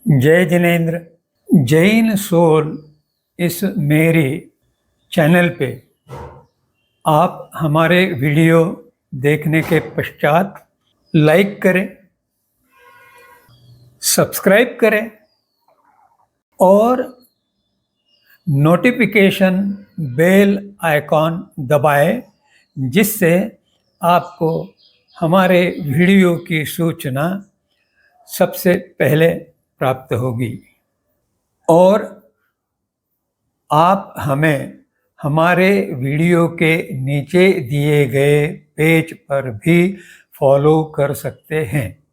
जय जिनेन्द्र। जैन सोल इस मेरे चैनल पे आप हमारे वीडियो देखने के पश्चात लाइक करें, सब्सक्राइब करें और नोटिफिकेशन बेल आइकॉन दबाएं, जिससे आपको हमारे वीडियो की सूचना सबसे पहले प्राप्त होगी। और आप हमें हमारे वीडियो के नीचे दिए गए पेज पर भी फॉलो कर सकते हैं।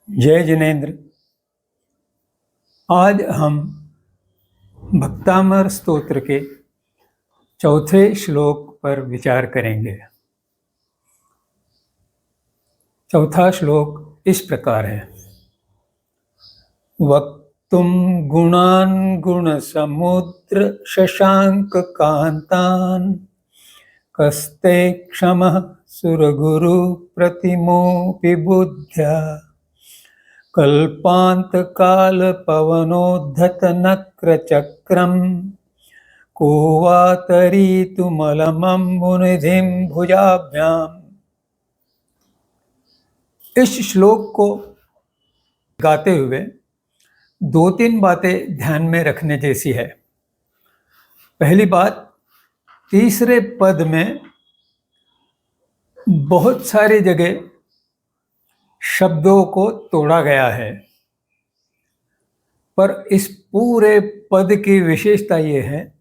जय जिनेन्द्र। आज हम भक्तामर स्तोत्र के चौथे श्लोक पर विचार करेंगे। चौथा श्लोक इस प्रकार है। वक्तुम गुणान् गुणसमुद्र शशांक कांतान् कस्ते क्षमः सुरगुरु प्रतिमोऽपि बुद्ध्या कल्पांत काल पवनोद्धत नक्र चक्रम को वा तरीतुमलमम्बुनिधिं भुजाभ्याम। इस श्लोक को गाते हुए दो तीन बातें ध्यान में रखने जैसी है। पहली बात, तीसरे पद में बहुत सारी जगह शब्दों को तोड़ा गया है, पर इस पूरे पद की विशेषता ये है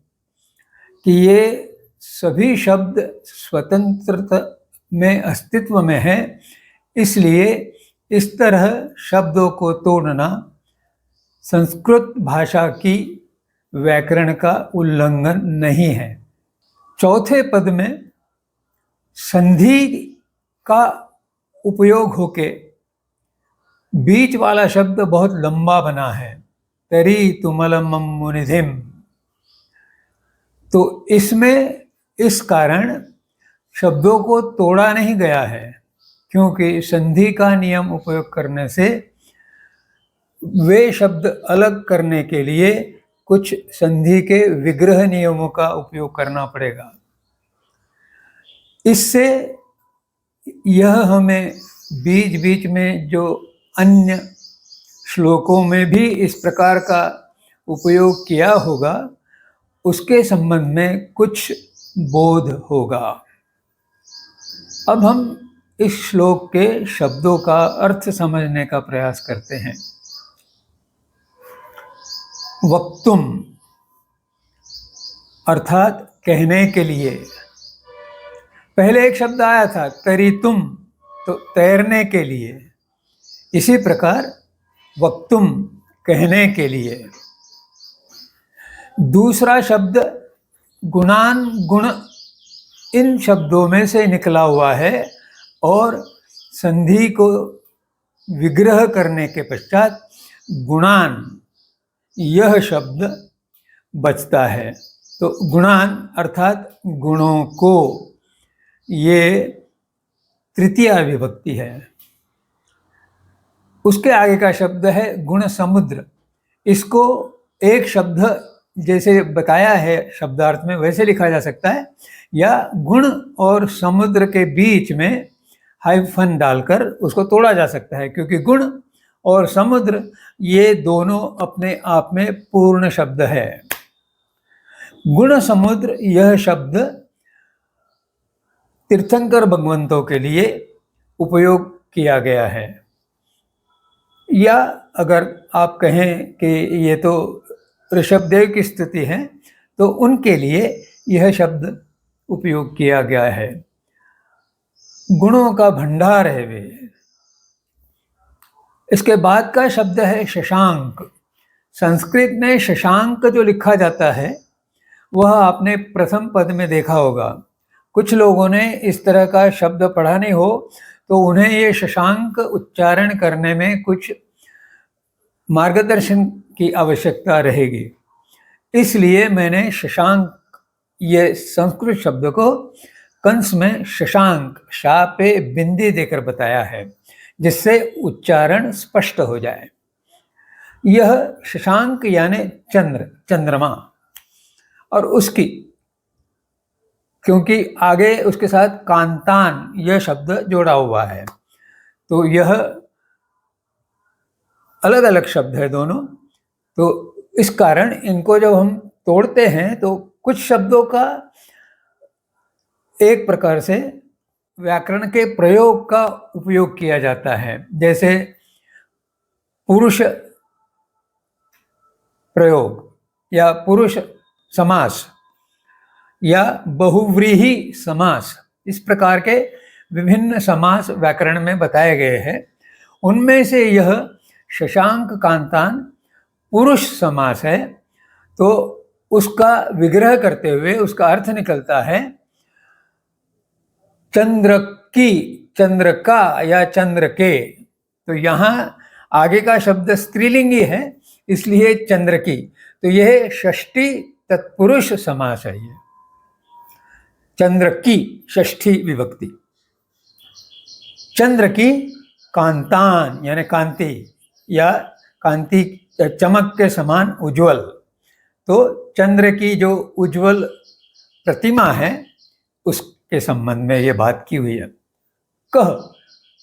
कि ये सभी शब्द स्वतंत्रता में अस्तित्व में है, इसलिए इस तरह शब्दों को तोड़ना संस्कृत भाषा की व्याकरण का उल्लंघन नहीं है। चौथे पद में संधि का उपयोग होके बीच वाला शब्द बहुत लंबा बना है, तरीतुमलमम्बुनिधिं। तो इसमें इस कारण शब्दों को तोड़ा नहीं गया है, क्योंकि संधि का नियम उपयोग करने से वे शब्द अलग करने के लिए कुछ संधि के विग्रह नियमों का उपयोग करना पड़ेगा। इससे यह हमें बीच बीच में जो अन्य श्लोकों में भी इस प्रकार का उपयोग किया होगा, उसके संबंध में कुछ बोध होगा। अब हम इस श्लोक के शब्दों का अर्थ समझने का प्रयास करते हैं। वक्तुम अर्थात कहने के लिए। पहले एक शब्द आया था तरीतुम, तो तैरने के लिए। इसी प्रकार वक्तुम कहने के लिए। दूसरा शब्द गुणान गुण, इन शब्दों में से निकला हुआ है और संधि को विग्रह करने के पश्चात गुणान यह शब्द बचता है। तो गुणान अर्थात गुणों को, ये तृतीया विभक्ति है। उसके आगे का शब्द है गुण समुद्र। इसको एक शब्द जैसे बताया है शब्दार्थ में वैसे लिखा जा सकता है, या गुण और समुद्र के बीच में हाइफन डालकर उसको तोड़ा जा सकता है, क्योंकि गुण और समुद्र ये दोनों अपने आप में पूर्ण शब्द है। गुण समुद्र यह शब्द तीर्थंकर भगवंतों के लिए उपयोग किया गया है, या अगर आप कहें कि ये तो ऋषभदेव की स्तुति है, तो उनके लिए यह शब्द उपयोग किया गया है। गुणों का भंडार है वे। इसके बाद का शब्द है शशांक। संस्कृत में शशांक जो लिखा जाता है वह आपने प्रथम पद में देखा होगा। कुछ लोगों ने इस तरह का शब्द पढ़ा नहीं हो, तो उन्हें ये शशांक उच्चारण करने में कुछ मार्गदर्शन की आवश्यकता रहेगी। इसलिए मैंने शशांक ये संस्कृत शब्द को कंस में शशांक शा पे बिंदी देकर बताया है, जिससे उच्चारण स्पष्ट हो जाए। यह शशांक यानी चंद्र, चंद्रमा, और उसकी, क्योंकि आगे उसके साथ कांतान यह शब्द जोड़ा हुआ है, तो यह अलग अलग शब्द है दोनों। तो इस कारण इनको जब हम तोड़ते हैं तो कुछ शब्दों का एक प्रकार से व्याकरण के प्रयोग का उपयोग किया जाता है, जैसे पुरुष प्रयोग या पुरुष समास या बहुव्रीहि समास, इस प्रकार के विभिन्न समास व्याकरण में बताए गए हैं। उनमें से यह शशांक कांतान पुरुष समास है, तो उसका विग्रह करते हुए उसका अर्थ निकलता है चंद्र की, चंद्र का या चंद्र के। तो यहाँ आगे का शब्द स्त्रीलिंगी है, इसलिए चंद्र की, तो यह षष्ठी तत्पुरुष समास है। ये चंद्र की षष्ठी विभक्ति, चंद्र की कांतान यानी कांति या कांति चमक के समान उज्जवल। तो चंद्र की जो उज्जवल प्रतिमा है उसके संबंध में ये बात की हुई है। कह,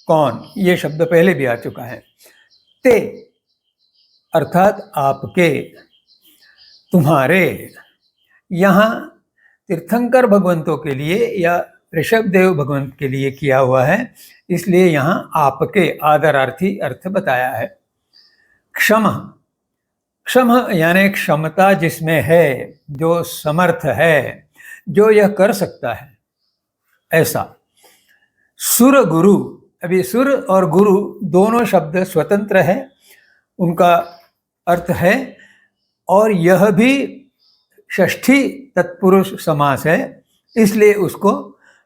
कौन, ये शब्द पहले भी आ चुका है। ते अर्थात आपके, तुम्हारे। यहाँ तीर्थंकर भगवंतों के लिए या ऋषभ देव भगवंत के लिए किया हुआ है, इसलिए यहाँ आपके आदरार्थी अर्थ बताया है। क्षम, क्षम यानी क्षमता जिसमें है, जो समर्थ है, जो यह कर सकता है, ऐसा। सुर गुरु, अभी सुर और गुरु दोनों शब्द स्वतंत्र है, उनका अर्थ है, और यह भी षष्ठी तत्पुरुष समास है, इसलिए उसको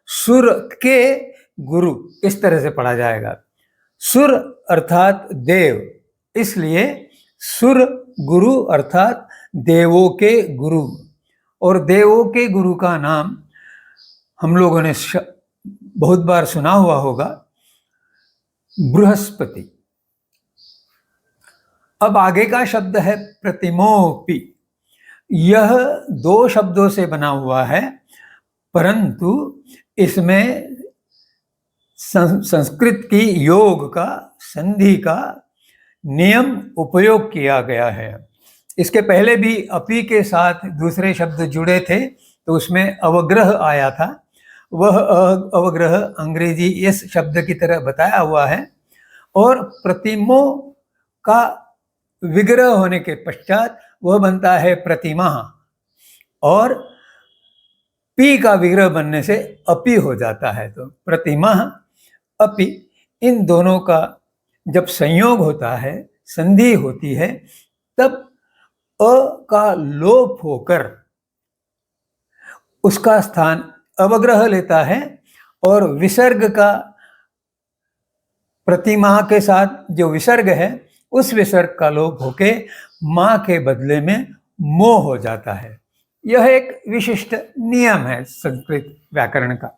सुर के गुरु इस तरह से पढ़ा जाएगा। सुर अर्थात देव, इसलिए सुर गुरु अर्थात देवों के गुरु। और देवों के गुरु का नाम हम लोगों ने बहुत बार सुना हुआ होगा, बृहस्पति। अब आगे का शब्द है प्रतिमोपि। यह दो शब्दों से बना हुआ है, परंतु इसमें संस्कृत की योग का, संधि का नियम उपयोग किया गया है। इसके पहले भी अपि के साथ दूसरे शब्द जुड़े थे, तो उसमें अवग्रह आया था। वह अवग्रह अंग्रेजी इस शब्द की तरह बताया हुआ है, और प्रतिमो का विग्रह होने के पश्चात वह बनता है प्रतिमा, और पी का विग्रह बनने से अपि हो जाता है। तो प्रतिमा अपि, इन दोनों का जब संयोग होता है, संधि होती है, तब अ का लोप होकर उसका स्थान अवग्रह लेता है, और विसर्ग का, प्रतिमा के साथ जो विसर्ग है उस विसर्ग का लोप होके माँ के बदले में मो हो जाता है। यह एक विशिष्ट नियम है संस्कृत व्याकरण का।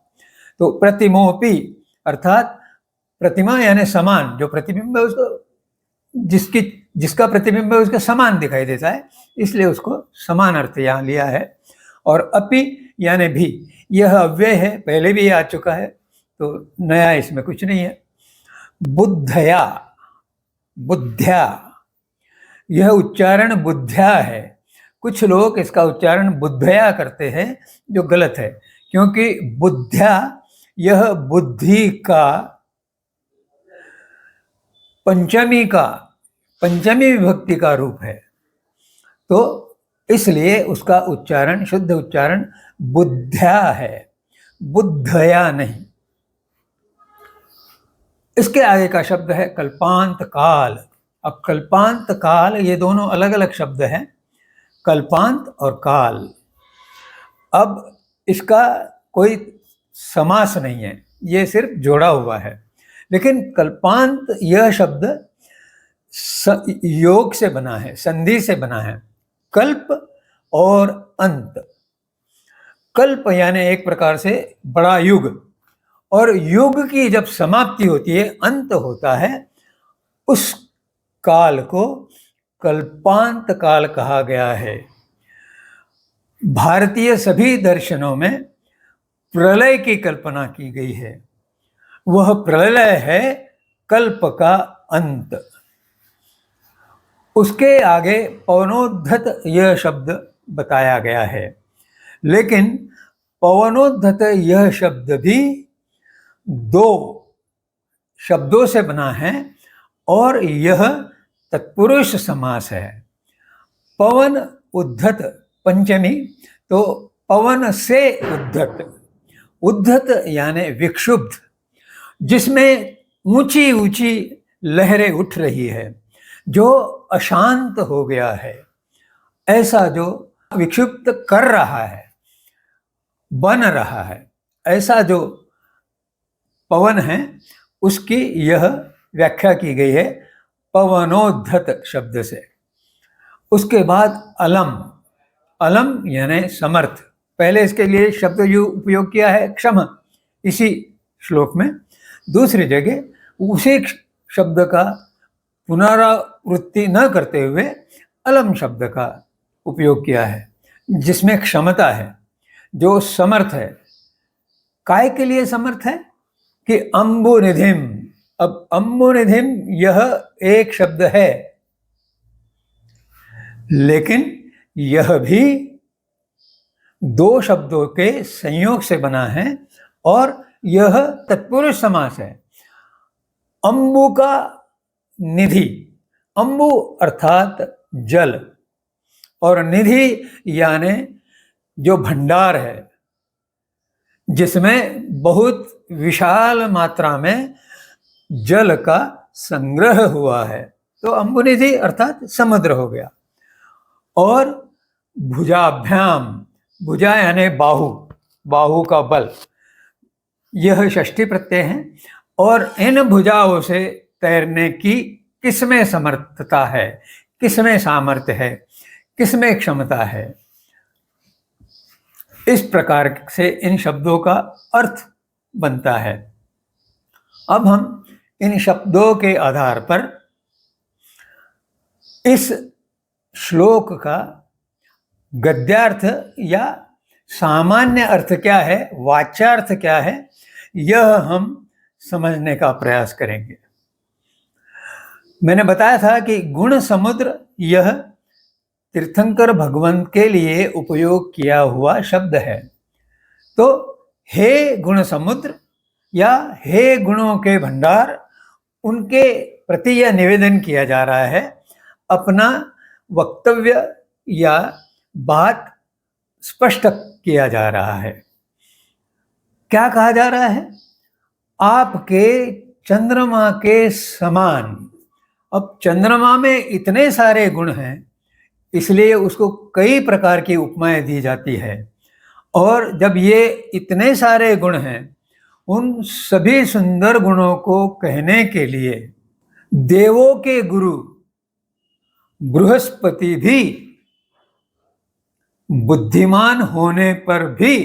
तो प्रतिमोपि अर्थात प्रतिमा यानी समान, जो प्रतिबिंब है उसको, जिसका प्रतिबिंब है उसका समान दिखाई देता है, इसलिए उसको समान अर्थ यहाँ लिया है। और अपि यानी भी, यह अव्यय है, पहले भी आ चुका है, तो नया इसमें कुछ नहीं है। बुद्धया, बुद्ध्या, यह उच्चारण बुद्ध्या है। कुछ लोग इसका उच्चारण बुद्धया करते हैं, जो गलत है, क्योंकि बुद्ध्या यह बुद्धि का पंचमी विभक्ति का रूप है, तो इसलिए उसका उच्चारण, शुद्ध उच्चारण बुद्ध्या है, बुद्धया नहीं। इसके आगे का शब्द है कल्पांत काल। अब कल्पांत काल, ये दोनों अलग अलग शब्द हैं, कल्पांत और काल। अब इसका कोई समास नहीं है, ये सिर्फ जोड़ा हुआ है। लेकिन कल्पांत यह शब्द योग से बना है, संधि से बना है, कल्प और अंत। कल्प यानी एक प्रकार से बड़ा युग, और युग की जब समाप्ति होती है, अंत होता है, उस काल को कल्पांत काल कहा गया है। भारतीय सभी दर्शनों में प्रलय की कल्पना की गई है। वह प्रलय है कल्प का अंत। उसके आगे पवनोद्धत यह शब्द बताया गया है, लेकिन पवनोद्धत यह शब्द भी दो शब्दों से बना है और यह तत्पुरुष समास है। पवन उद्धत पंचमी, तो पवन से उद्धत, उद्धत यानी विक्षुब्ध, जिसमें ऊंची ऊंची लहरें उठ रही है, जो अशांत हो गया है, ऐसा जो विक्षुब्ध कर रहा है, बन रहा है, ऐसा जो पवन है, उसकी यह व्याख्या की गई है पवनोद्धत शब्द से। उसके बाद अलम, अलम यानी समर्थ। पहले इसके लिए शब्द जो उपयोग किया है क्षम, इसी श्लोक में। दूसरी जगह उसी शब्द का पुनरावृत्ति न करते हुए अलम शब्द का उपयोग किया है, जिसमें क्षमता है, जो समर्थ है। काय के लिए समर्थ है कि अम्बुनिधिम। अब अम्बुनिधिम यह एक शब्द है, लेकिन यह भी दो शब्दों के संयोग से बना है और यह तत्पुरुष समास है। अम्बु का निधि, अम्बु अर्थात जल, और निधि यानी जो भंडार है, जिसमें बहुत विशाल मात्रा में जल का संग्रह हुआ है, तो अम्बुनिधि अर्थात समुद्र हो गया। और भुजाभ्याम, भुजा यानी बाहु, बाहु का बल, यह षष्ठी प्रत्यय है। और इन भुजाओं से तैरने की किसमें समर्थता है, किसमें सामर्थ्य है, किसमें क्षमता है। इस प्रकार से इन शब्दों का अर्थ बनता है। अब हम इन शब्दों के आधार पर इस श्लोक का गद्यार्थ या सामान्य अर्थ क्या है, वाच्यार्थ क्या है, यह हम समझने का प्रयास करेंगे। मैंने बताया था कि गुण समुद्र यह तीर्थंकर भगवंत के लिए उपयोग किया हुआ शब्द है। तो हे गुण समुद्र या हे गुणों के भंडार, उनके प्रति यह निवेदन किया जा रहा है, अपना वक्तव्य या बात स्पष्ट किया जा रहा है। क्या कहा जा रहा है? आपके चंद्रमा के समान। अब चंद्रमा में इतने सारे गुण हैं, इसलिए उसको कई प्रकार की उपमाएं दी जाती है। और जब ये इतने सारे गुण हैं, उन सभी सुंदर गुणों को कहने के लिए देवों के गुरु बृहस्पति भी बुद्धिमान होने पर भी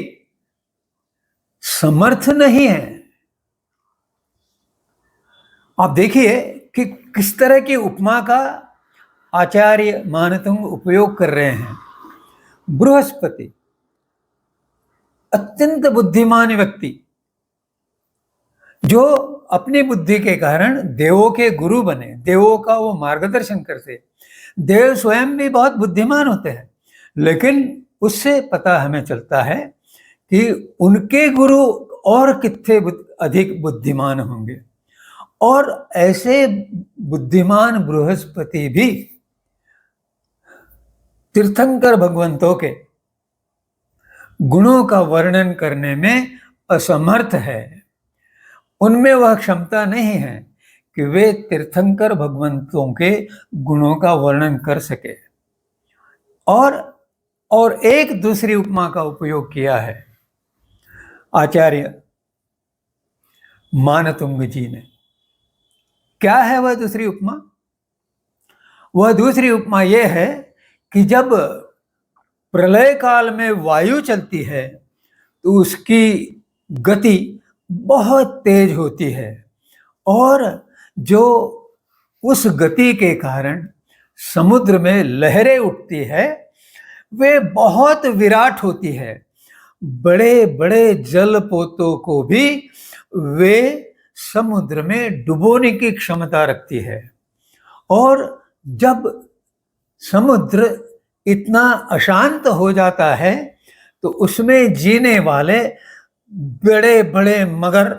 समर्थ नहीं है। आप देखिए कि किस तरह की उपमा का आचार्य मानतुंग उपयोग कर रहे हैं। बृहस्पति अत्यंत बुद्धिमान व्यक्ति, जो अपनी बुद्धि के कारण देवों के गुरु बने, देवों का वो मार्गदर्शन करते। देव स्वयं भी बहुत बुद्धिमान होते हैं, लेकिन उससे पता हमें चलता है कि उनके गुरु और कितने अधिक बुद्धिमान होंगे। और ऐसे बुद्धिमान बृहस्पति भी तीर्थंकर भगवंतों के गुणों का वर्णन करने में असमर्थ है। उनमें वह क्षमता नहीं है कि वे तीर्थंकर भगवंतों के गुणों का वर्णन कर सके। और एक दूसरी उपमा का उपयोग किया है आचार्य मानतुंग जी ने। क्या है वह दूसरी उपमा? वह दूसरी उपमा यह है कि जब प्रलय काल में वायु चलती है तो उसकी गति बहुत तेज होती है, और जो उस गति के कारण समुद्र में लहरें उठती है वे बहुत विराट होती है। बड़े बड़े जलपोतों को भी वे समुद्र में डुबोने की क्षमता रखती है। और जब समुद्र इतना अशांत हो जाता है तो उसमें जीने वाले बड़े बड़े मगर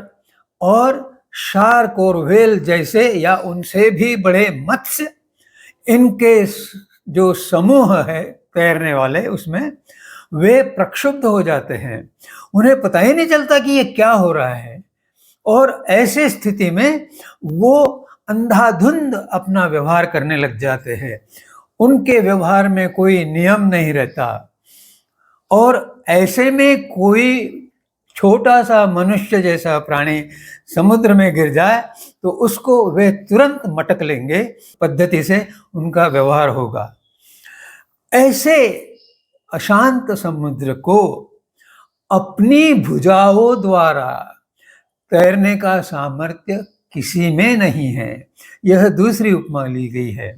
और शार्क और व्हेल जैसे या उनसे भी बड़े मत्स्य, इनके जो समूह है तैरने वाले उसमें, वे प्रक्षुब्ध हो जाते हैं। उन्हें पता ही नहीं चलता कि ये क्या हो रहा है। और ऐसे स्थिति में वो अंधाधुंध अपना व्यवहार करने लग जाते हैं। उनके व्यवहार में कोई नियम नहीं रहता। और ऐसे में कोई छोटा सा मनुष्य जैसा प्राणी समुद्र में गिर जाए तो उसको वे तुरंत मटक लेंगे, पद्धति से उनका व्यवहार होगा। ऐसे अशांत समुद्र को अपनी भुजाओं द्वारा तैरने का सामर्थ्य किसी में नहीं है। यह दूसरी उपमा ली गई है।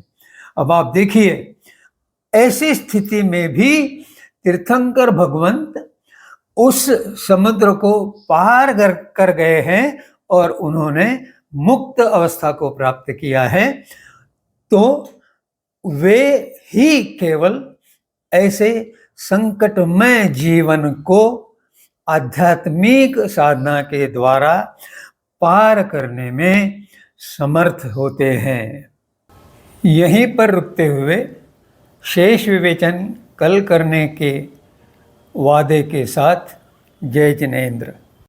अब आप देखिए, ऐसी स्थिति में भी तीर्थंकर भगवंत उस समुद्र को पार कर गए हैं और उन्होंने मुक्त अवस्था को प्राप्त किया है। तो वे ही केवल ऐसे संकटमय जीवन को आध्यात्मिक साधना के द्वारा पार करने में समर्थ होते हैं। यहीं पर रुकते हुए शेष विवेचन कल करने के वादे के साथ जय जिनेंद्र।